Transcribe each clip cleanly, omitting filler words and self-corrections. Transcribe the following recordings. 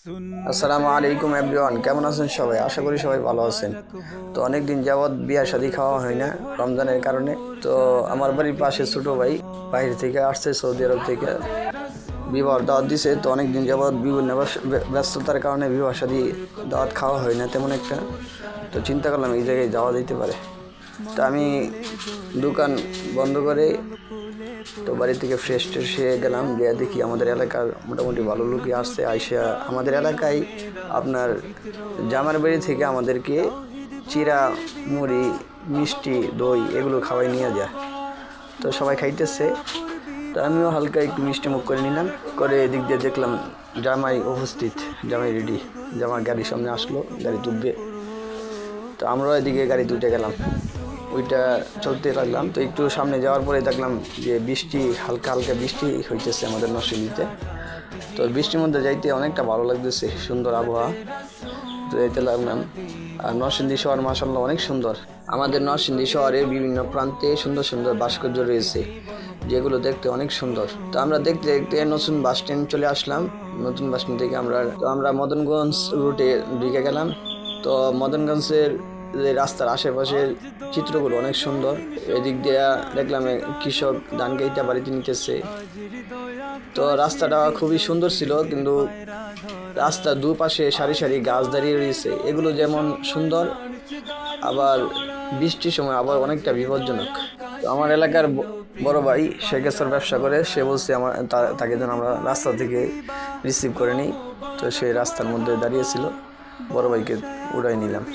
আসসালামু আলাইকুম এভরিওয়ান, কেমন আছেন সবাই? আশা করি সবাই ভালো আছেন। তো অনেক দিন যাবৎ বিয়া শাদি খাওয়া হয় না রমজানের কারণে। তো আমার বাড়ির পাশে ছোটো ভাই বাইরে থেকে আসছে, সৌদি আরব থেকে বিবাহ দাওয়াত দিছে। তো অনেক দিন যাবৎ বিভিন্ন ব্যস্ততার কারণে বিবাহ শাদি দাওয়াত খাওয়া হয় না তেমন একটা। তো চিন্তা করলাম এই জায়গায় যাওয়া যেতে পারে। তো আমি দোকান বন্ধ করে তো বাড়ি থেকে ফ্রেশ ট্রেশ হয়ে গেলাম, গিয়ে দেখি আমাদের এলাকার মোটামুটি ভালো লোকই আসছে। আইসা আমাদের এলাকায় আপনার জামার বাড়ি থেকে আমাদেরকে চিরা, মুড়ি, মিষ্টি, দই এগুলো খাওয়াই নিয়ে যায়। তো সবাই খাইতেছে, তো আমিও হালকা একটু মিষ্টি মুখ করে নিলাম। করে এদিক দিয়ে দেখলাম জামাই উপস্থিত, জামাই রেডি, জামার গাড়ির সামনে আসলো, গাড়ি তুলবে। তো আমরাও এদিকে গাড়ি তুলতে গেলাম, ওইটা চলতে লাগলাম। তো একটু সামনে যাওয়ার পরে দেখলাম যে বৃষ্টি, হালকা হালকা বৃষ্টি হইতেছে আমাদের নরসিংদীতে। তো বৃষ্টির মধ্যে যাইতে অনেকটা ভালো লাগতেছে, সুন্দর আবহাওয়া। তো যাইতে লাগলাম। আর নরসিংদী শহর মাশাআল্লাহ অনেক সুন্দর। আমাদের নরসিংদী শহরের বিভিন্ন প্রান্তে সুন্দর সুন্দর ভাস্কর্য রয়েছে, যেগুলো দেখতে অনেক সুন্দর। তো আমরা দেখতে দেখতে নতুন বাস স্ট্যান্ড চলে আসলাম। নতুন বাস স্ট্যান্ড থেকে আমরা মদনগঞ্জ রুটে ঢুকে গেলাম। তো মদনগঞ্জের রাস্তার আশেপাশের চিত্রগুলো অনেক সুন্দর। এদিক দিয়ে দেখলাম কৃষক ধান গাইটা বাড়িতে নিতেছে। তো রাস্তাটা খুবই সুন্দর ছিল, কিন্তু রাস্তার দুপাশে সারি সারি গাছ দাঁড়িয়ে রয়েছে। এগুলো যেমন সুন্দর, আবার বৃষ্টির সময় আবার অনেকটা বিপজ্জনক। তো আমার এলাকার বড় ভাই সে গ্যাসের ব্যবসা করে, সে বলছে তাকে যেন আমরা রাস্তা থেকে রিসিভ করে নিই। তো সে রাস্তার মধ্যে দাঁড়িয়েছিল, বড় ভাইকে উড়াই নিলাম।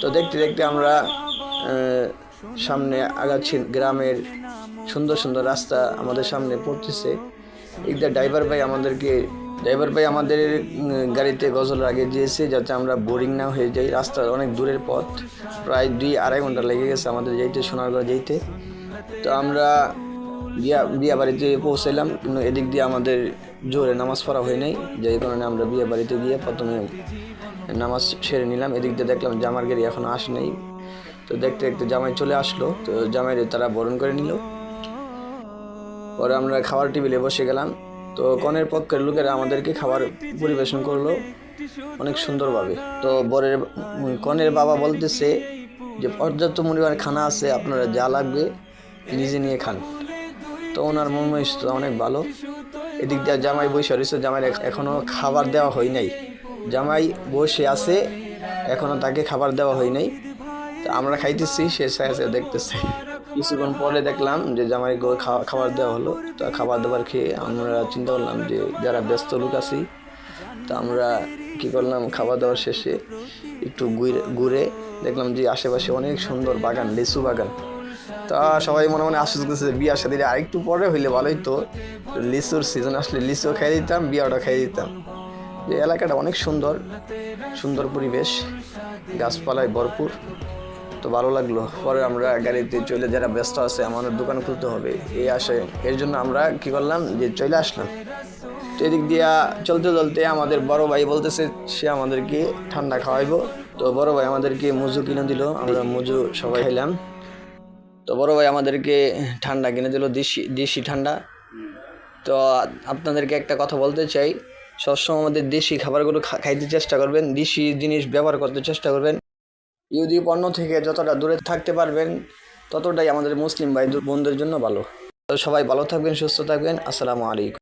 তো দেখতে দেখতে আমরা সামনে আগাচ্ছি। গ্রামের সুন্দর সুন্দর রাস্তা আমাদের সামনে পড়তেছে। একটা ড্রাইভার ভাই আমাদের গাড়িতে গজল লাগিয়ে দিয়েছে, যাতে আমরা বোরিং না হয়ে যাই। রাস্তা অনেক দূরের পথ, প্রায় 2-2.5 ঘন্টা লেগে গেছে আমাদের যাইতে, সোনারগাঁও যাইতে। তো আমরা বিয়া বাড়িতে পৌঁছাইলাম, কিন্তু এদিক দিয়ে আমাদের জোরে নামাজ পড়া হয় নাই, যেই কারণে আমরা বিয়ে বাড়িতে গিয়ে প্রথমে নামাজ সেরে নিলাম। এদিক দিয়ে দেখলাম জামার গাড়ি এখনো আসে নাই। তো দেখতে দেখতে জামাই চলে আসলো, তো জামাইরে তারা বরণ করে নিল। পরে আমরা খাবার টেবিলে বসে গেলাম। তো কনের পক্ষের লোকেরা আমাদেরকে খাবার পরিবেশন করলো অনেক সুন্দরভাবে। তো কনের বাবা বলতেছে যে পর্যাপ্ত পরিমাণ খানা আছে, আপনারা যা লাগবে নিজে নিয়ে খান। তো ওনার মন মানসিকতা অনেক ভালো। এদিক দিয়ে জামাই বসে রয়েছে, জামাইয়ের এখনও খাবার দেওয়া হয় নাই। জামাই বসে আছে, এখনও তাকে খাবার দেওয়া হয় নাই। তো আমরা খাইতেছি, সে দেখতেছে। কিছুক্ষণ পরে দেখলাম যে জামাইকে খাবার দেওয়া হলো। তো খাবার দাবার খেয়ে আমরা চিন্তা করলাম যে যারা ব্যস্ত লোক আছি, তো আমরা কী করলাম, খাবার দাবার শেষে একটু ঘুরে দেখলাম যে আশেপাশে অনেক সুন্দর বাগান, লিচু বাগান। তা সবাই মনে মনে আশ্বাস করছে বিয়ার সাথে আরেকটু পরে হইলে ভালোই, তো লিচুর সিজন আসলে লিচুও খাইয়ে দিতাম, বিয়াটা খাইয়ে দিতাম। যে এলাকাটা অনেক সুন্দর, সুন্দর পরিবেশ, গাছপালায় ভরপুর। তো ভালো লাগলো। পরে আমরা গাড়িতে চলে, যারা ব্যস্ত আছে আমাদের দোকান খুলতে হবে এই আসে, এর জন্য আমরা কি করলাম যে চলে আসলাম। তো এদিক দিয়া চলতে চলতে আমাদের বড় ভাই বলতেছে সে আমাদেরকে ঠান্ডা খাওয়াইবো। তো বড় ভাই আমাদেরকে মুজু কিনে দিল, আমরা মুজু সবাই খাইলাম। তো বড় ভাই আমাদেরকে ঠান্ডা কিনে দিল, দেশি ঠান্ডা। তো আপনাদেরকে একটা কথা বলতে চাই, সবসময় আমাদের দেশি খাবারগুলো খাইতে চেষ্টা করবেন, দেশি জিনিস ব্যবহার করতে চেষ্টা করবেন। ইহুদি পণ্য থেকে যতটা দূরে থাকতে পারবেন ততটাই আমাদের মুসলিম ভাই বোনদের জন্য ভালো। তো সবাই ভালো থাকবেন, সুস্থ থাকবেন। আসসালামু আলাইকুম।